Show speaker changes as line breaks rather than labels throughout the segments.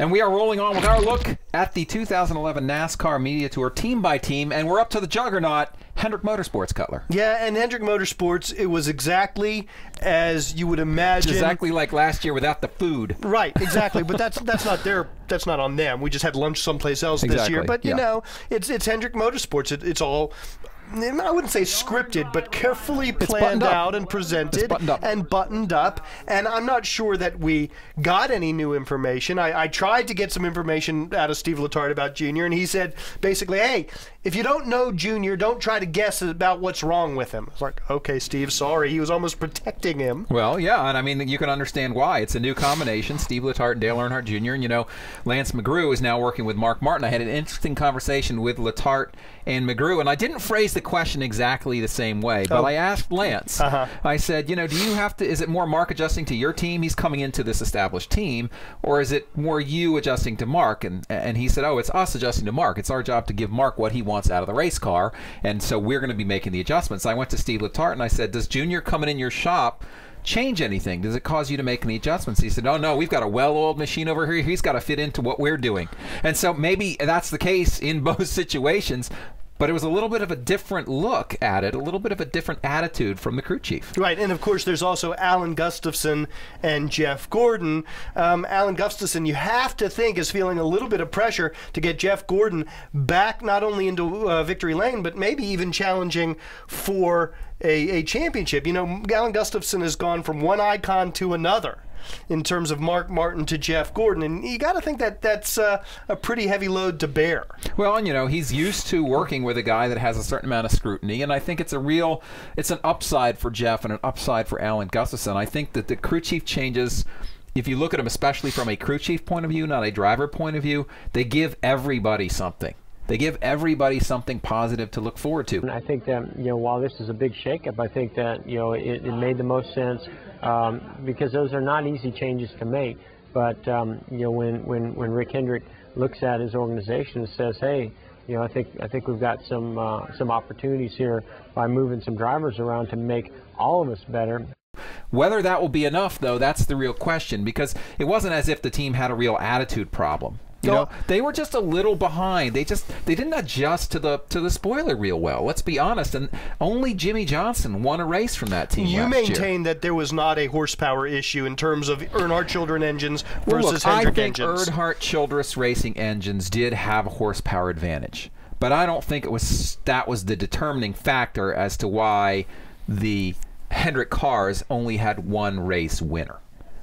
And we are rolling on with our look at the 2011 NASCAR Media Tour team by team, and we're up to the juggernaut, Hendrick Motorsports, Cutler.
Yeah, and Hendrick Motorsports, it was exactly as you would imagine.
Exactly like last year without the food.
Right, exactly. But that's not on them. We just had lunch someplace else this year. But you know, it's Hendrick Motorsports. It's all, I wouldn't say scripted, but carefully planned out and presented and buttoned up. And I'm not sure that we got any new information. I tried to get some information out of Steve Letarte about Junior, and he said basically, hey, if you don't know Junior, don't try to guess about what's wrong with him. It's like, okay, Steve, sorry. He was almost protecting him.
Well, yeah, and I mean, you can understand why. It's a new combination, Steve Letarte and Dale Earnhardt Jr., and, you know, Lance McGrew is now working with Mark Martin. I had an interesting conversation with Letarte and McGrew, and I didn't phrase the question exactly the same way, but I asked Lance, I said, you know, do you have to, is it more Mark adjusting to your team? He's coming into this established team, or is it more you adjusting to Mark? And he said, oh, it's us adjusting to Mark. It's our job to give Mark what he wants out of the race car, and so we're going to be making the adjustments. I went to Steve Letarte and I said, does Junior coming in your shop change anything? Does it cause you to make any adjustments? He said, oh no, we've got a well-oiled machine over here. He's got to fit into what we're doing. And so maybe that's the case in both situations, but it was a little bit of a different look at it, a little bit of a different attitude from the crew chief.
Right, and of course there's also Alan Gustafson and Jeff Gordon. Alan Gustafson, you have to think, is feeling a little bit of pressure to get Jeff Gordon back not only into victory lane, but maybe even challenging for a championship. You know, Alan Gustafson has gone from one icon to another in terms of Mark Martin to Jeff Gordon, and you got to think that that's a pretty heavy load to bear.
Well, and you know, he's used to working with a guy that has a certain amount of scrutiny, and I think it's an upside for Jeff and an upside for Alan Gustafson. I think that the crew chief changes, if you look at them especially from a crew chief point of view, not a driver point of view, they give everybody something. They give everybody something positive to look forward to.
And I think that, you know, while this is a big shakeup, I think that, you know, it made the most sense because those are not easy changes to make. But, you know, when Rick Hendrick looks at his organization and says, hey, you know, I think we've got some opportunities here by moving some drivers around to make all of us better.
Whether that will be enough, though, that's the real question, because it wasn't as if the team had a real attitude problem. You know, they were just a little behind. They didn't adjust to the spoiler real well. Let's be honest. And only Jimmy Johnson won a race from that team.
You maintain that there was not a horsepower issue in terms of Earnhardt Childress engines versus Hendrick engines.
I think Earnhardt Childress racing engines did have a horsepower advantage, but I don't think that was the determining factor as to why the Hendrick cars only had one race winner.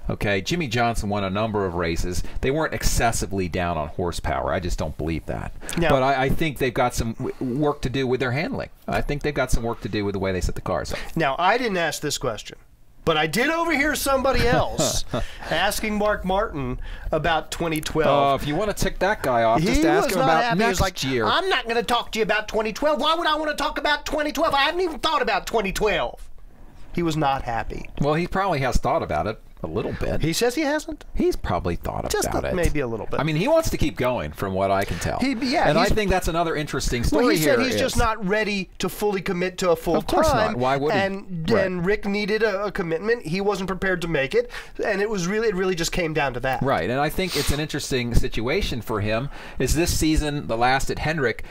Okay, Jimmy Johnson won a number of races. They weren't excessively down on horsepower. I just don't believe that. No. But I think they've got some work to do with their handling. I think they've got some work to do with the way they set the cars up.
Now, I didn't ask this question, but I did overhear somebody else asking Mark Martin about 2012.
Oh, if you want to tick that guy off, just ask him about next year.
I'm not going to talk to you about 2012. Why would I want to talk about 2012? I haven't even thought about 2012. He was not happy.
Well, he probably has thought about it. A little bit.
He says he hasn't?
He's probably thought about it.
Maybe a little bit.
I mean, he wants to keep going, from what I can tell.
Yeah,
and I think that's another interesting story.
Well, he said he's just not ready to fully commit to a full time.
Of course not. Why would he?
And Rick needed a commitment. He wasn't prepared to make it, and it really just came down to that.
Right, and I think it's an interesting situation for him. Is this season the last at Hendrick?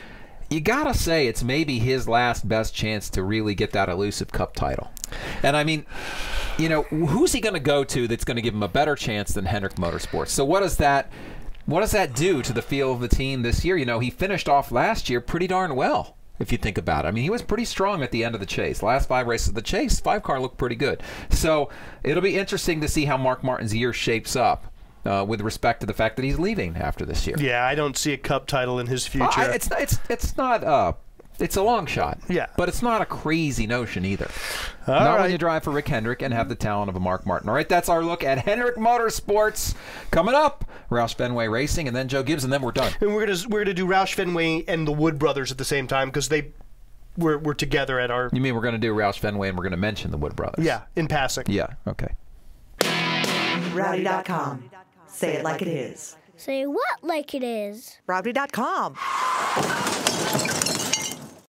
You gotta say it's maybe his last best chance to really get that elusive Cup title. And I mean, you know, who's he going to go to that's going to give him a better chance than Hendrick Motorsports? So what does that do to the feel of the team this year? You know, he finished off last year pretty darn well, if you think about it. I mean, he was pretty strong at the end of the chase. Last 5 races of the chase, 5-car looked pretty good. So it'll be interesting to see how Mark Martin's year shapes up. With respect to the fact that he's leaving after this year.
Yeah, I don't see a Cup title in his future.
It's a long shot.
Yeah.
But it's not a crazy notion either. Not when you drive for Rick Hendrick and have the talent of a Mark Martin. All right, that's our look at Hendrick Motorsports. Coming up, Roush Fenway Racing, and then Joe Gibbs, and then we're done.
And we're gonna do Roush Fenway and the Wood Brothers at the same time because we're together at our.
You mean we're going to do Roush Fenway and we're going to mention the Wood Brothers?
Yeah, in passing.
Yeah. Okay.
Rowdy.com. Say it like it is.
Say what like it is?
Rowdy.com.